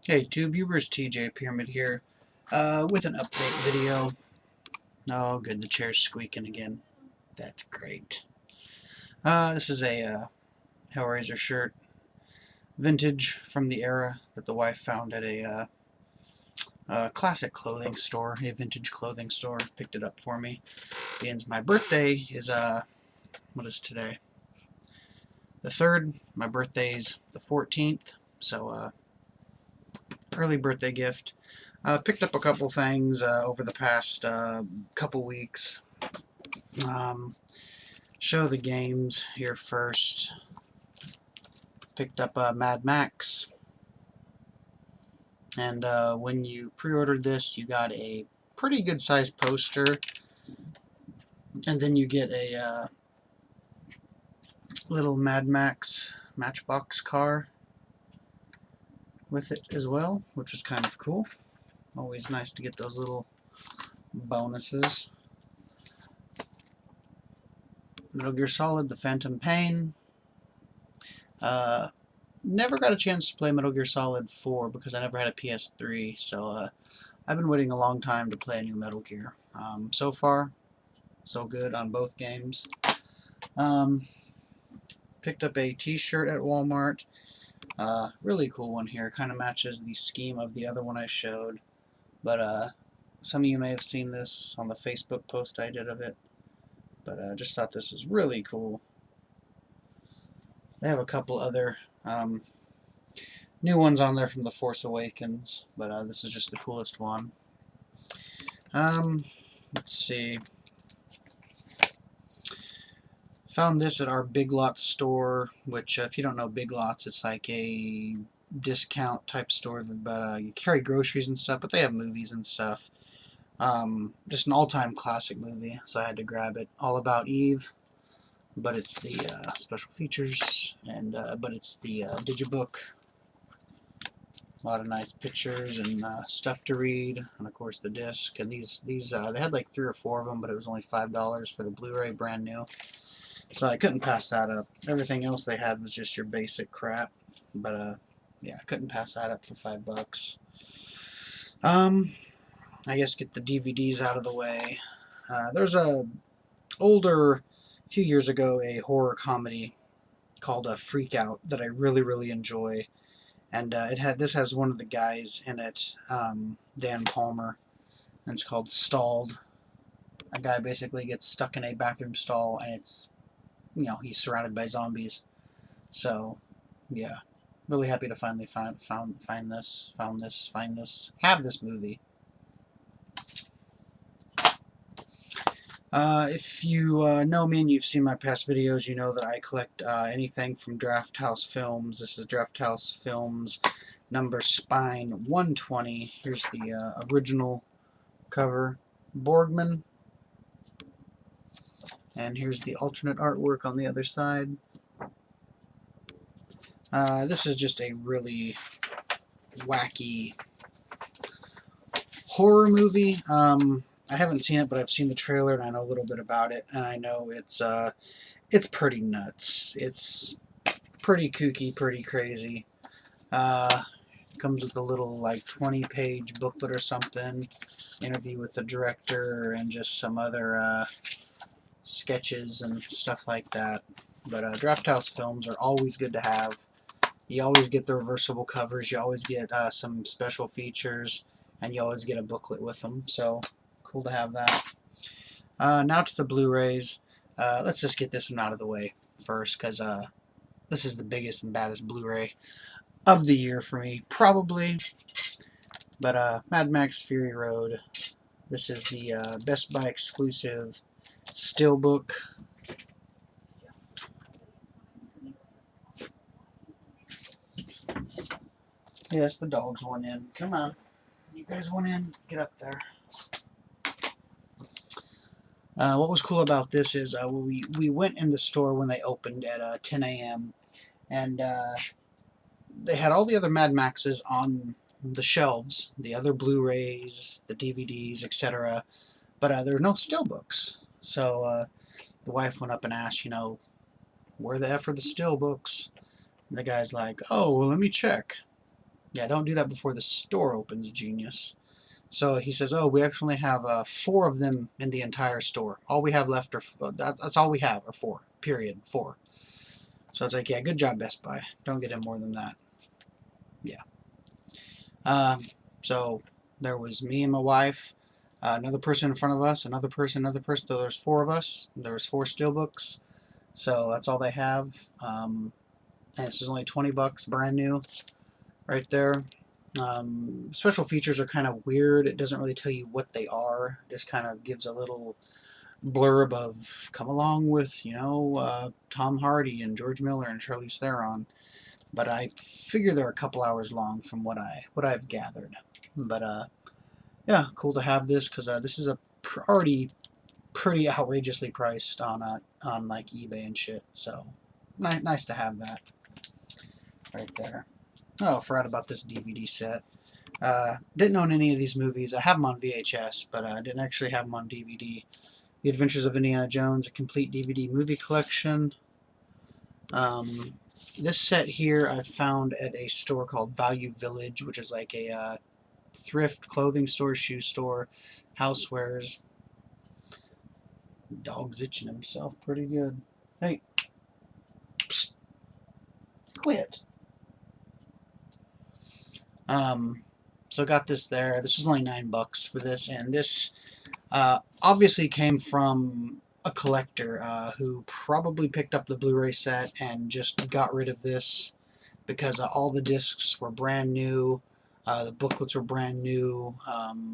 Hey TubeViewers, TJ Pyramid here, with an update video. Oh good, the chair's squeaking again. That's great. This is a Hellraiser shirt, vintage from the era that the wife found at a classic clothing store, a vintage clothing store. Picked it up for me. Being my birthday is, what is today? The 3rd. My birthday's the 14th, so early birthday gift. Picked up a couple things over the past couple weeks. Show the games here first. Picked up Mad Max, and when you pre-ordered this, you got a pretty good sized poster, and then you get a little Mad Max Matchbox car with it as well, which is kind of cool. Always nice to get those little bonuses. Metal Gear Solid: The Phantom Pain. Never got a chance to play Metal Gear Solid 4 because I never had a PS3, so I've been waiting a long time to play a new Metal Gear. So far, so good on both games. Picked up a t-shirt at Walmart. Really cool one here. Kind of matches the scheme of the other one I showed. But some of you may have seen this on the Facebook post I did of it. But I just thought this was really cool. They have a couple other new ones on there from The Force Awakens, but this is just the coolest one. Let's see. Found this at our Big Lots store, which if you don't know Big Lots, it's like a discount type store, but you carry groceries and stuff, but they have movies and stuff. Just an all-time classic movie, so I had to grab it. All About Eve, but it's the special features, and but it's the digibook. A lot of nice pictures and stuff to read, and of course the disc. And these they had like 3 or 4 of them, but it was only $5 for the Blu-ray, brand new. So I couldn't pass that up. Everything else they had was just your basic crap, but yeah, I couldn't pass that up for $5. I guess get the DVDs out of the way. There's a few years ago, a horror comedy called Freak Out that I really enjoy. And this has one of the guys in it, Dan Palmer, and it's called Stalled. A guy basically gets stuck in a bathroom stall, and it's, he's surrounded by zombies. So, yeah, really happy to finally have this movie. If you know me and you've seen my past videos, you know that I collect anything from Draft House Films. This is Draft House Films number Spine 120. Here's the original cover, Borgman. And here's the alternate artwork on the other side. This is just a really wacky horror movie. I haven't seen it, but I've seen the trailer and I know a little bit about it, and I know it's pretty nuts. It's pretty kooky, pretty crazy. Comes with a little like 20-page booklet or something, interview with the director, and just some other sketches and stuff like that. But Draft House Films are always good to have. You always get the reversible covers, you always get some special features, and you always get a booklet with them, so cool to have that. Now to the Blu-rays. Let's just get this one out of the way first, because this is the biggest and baddest Blu-ray of the year for me, probably. But Mad Max Fury Road. This is the Best Buy exclusive steelbook. Yes, the dogs went in. Come on. You guys went in. Get up there. What was cool about this is we went in the store when they opened at 10 a.m. and they had all the other Mad Maxes on the shelves, the other Blu-rays, the DVDs, etc. But there were no steelbooks. So the wife went up and asked, where the F are the steelbooks? And the guy's like, oh, well, let me check. Yeah, don't do that before the store opens, genius. So he says, oh, we actually have 4 of them in the entire store. All we have left are, that's all we have are 4, period, 4. So it's like, yeah, good job, Best Buy. Don't get in more than that. Yeah. So there was me and my wife, another person in front of us, another person. So there's 4 of us. There was 4 steelbooks. So that's all they have. And this is only $20, brand new, right there. Special features are kind of weird. It doesn't really tell you what they are. It just kind of gives a little blurb of come along with, Tom Hardy and George Miller and Charlize Theron. But I figure they're a couple hours long from what I've gathered. But yeah, cool to have this because this is a already pretty outrageously priced on like eBay and shit. So nice to have that right there. Oh, I forgot about this DVD set. Didn't own any of these movies. I have them on VHS, but I didn't actually have them on DVD. The Adventures of Indiana Jones, a complete DVD movie collection. This set here I found at a store called Value Village, which is like a thrift clothing store, shoe store, housewares. Dog's itching himself pretty good. Hey, psst, quit. So got this there. This was only $9 for this, and this obviously came from a collector who probably picked up the Blu-ray set and just got rid of this because all the discs were brand new. The booklets were brand new.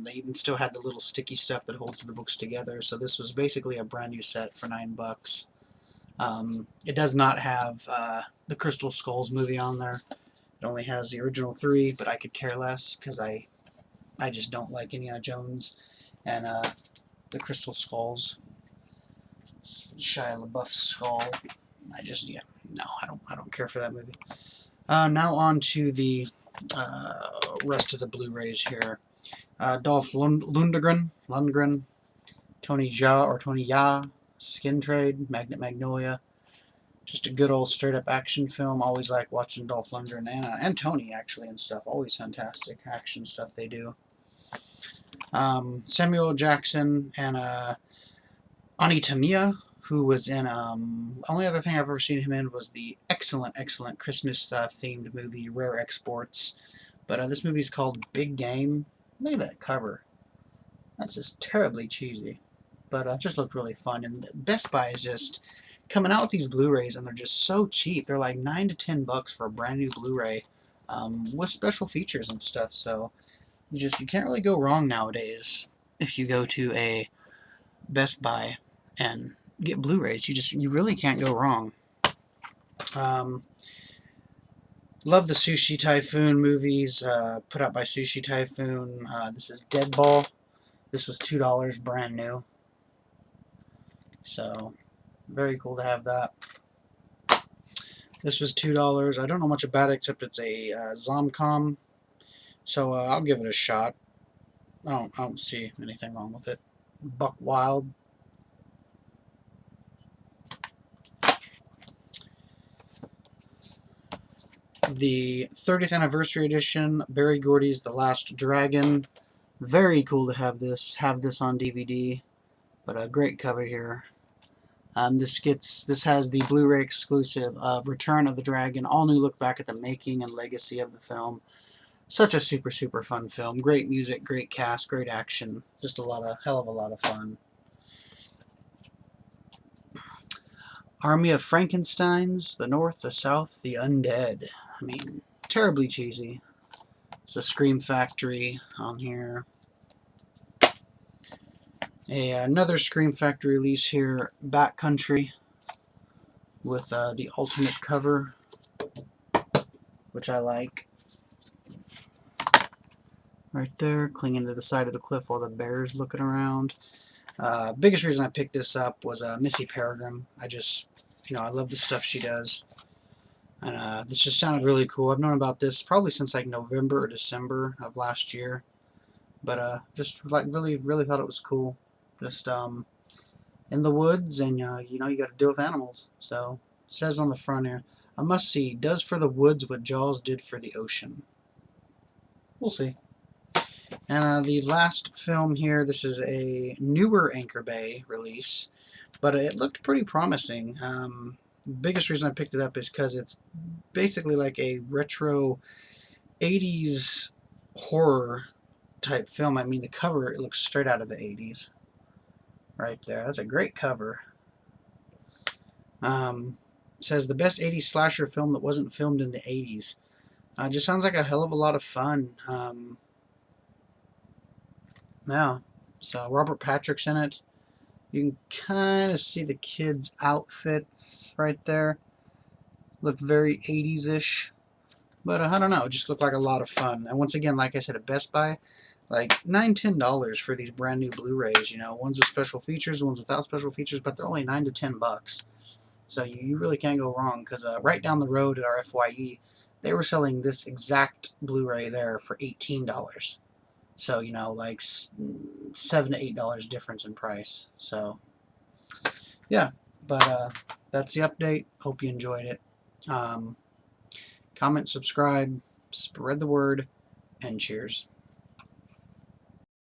They even still had the little sticky stuff that holds the books together. So this was basically a brand new set for $9. It does not have the Crystal Skulls movie on there. It only has the original 3, but I could care less because I just don't like Indiana Jones and the Crystal Skulls. Shia LaBeouf's skull. No, I don't care for that movie. Now on to the rest of the Blu-rays here. Dolph Lundgren, Tony Jaa, Skin Trade, Magnolia. Just a good old straight-up action film. Always like watching Dolph Lundgren and Tony actually and stuff. Always fantastic action stuff they do. Samuel Jackson and Ani Tamiya, who was in only other thing I've ever seen him in was the excellent Christmas themed movie Rare Exports. But this movie's called Big Game. Look at that cover. That's just terribly cheesy, but it just looked really fun. And Best Buy is just coming out with these Blu-rays, and they're just so cheap. They're like $9 to $10 for a brand new Blu-ray with special features and stuff. So you can't really go wrong nowadays if you go to a Best Buy and get Blu-rays. You really can't go wrong. Love the Sushi Typhoon movies put out by Sushi Typhoon. This is Deadball. This was $2 brand new. So very cool to have that. This was $2. I don't know much about it except it's a Zomcom. So I'll give it a shot. I don't see anything wrong with it. Buckwild. The 30th anniversary edition, Barry Gordy's The Last Dragon. Very cool to have this on DVD. But a great cover here. This has the Blu-ray exclusive of Return of the Dragon, all new look back at the making and legacy of the film. Such a super fun film. Great music, great cast, great action. Just hell of a lot of fun. Army of Frankensteins, the North, the South, the Undead. I mean, terribly cheesy. It's a Scream Factory on here. Another Scream Factory release here, Backcountry, with the alternate cover, which I like. Right there, clinging to the side of the cliff while the bear's looking around. Biggest reason I picked this up was Missy Peregrine. I love the stuff she does. And this just sounded really cool. I've known about this probably since like November or December of last year. But just like really thought it was cool. Just in the woods, and you got to deal with animals. So it says on the front here, a must see. Does for the woods what Jaws did for the ocean. We'll see. And the last film here, this is a newer Anchor Bay release, but it looked pretty promising. The biggest reason I picked it up is because it's basically like a retro 80s horror type film. I mean, the cover, it looks straight out of the 80s right there. That's a great cover. Says the best 80s slasher film that wasn't filmed in the 80s. Just sounds like a hell of a lot of fun. Yeah. So Robert Patrick's in it. You can kind of see the kids' outfits right there. Look very 80s-ish. But I don't know, it just looked like a lot of fun. And once again, like I said, at Best Buy, like $9-10 for these brand new Blu-rays. You know, ones with special features, ones without special features, but they're only $9 to $10. So you really can't go wrong. Because right down the road at our FYE, they were selling this exact Blu-ray there for $18. So you know, like $7 to $8 difference in price. So yeah, but that's the update. Hope you enjoyed it. Comment, subscribe, spread the word, and cheers.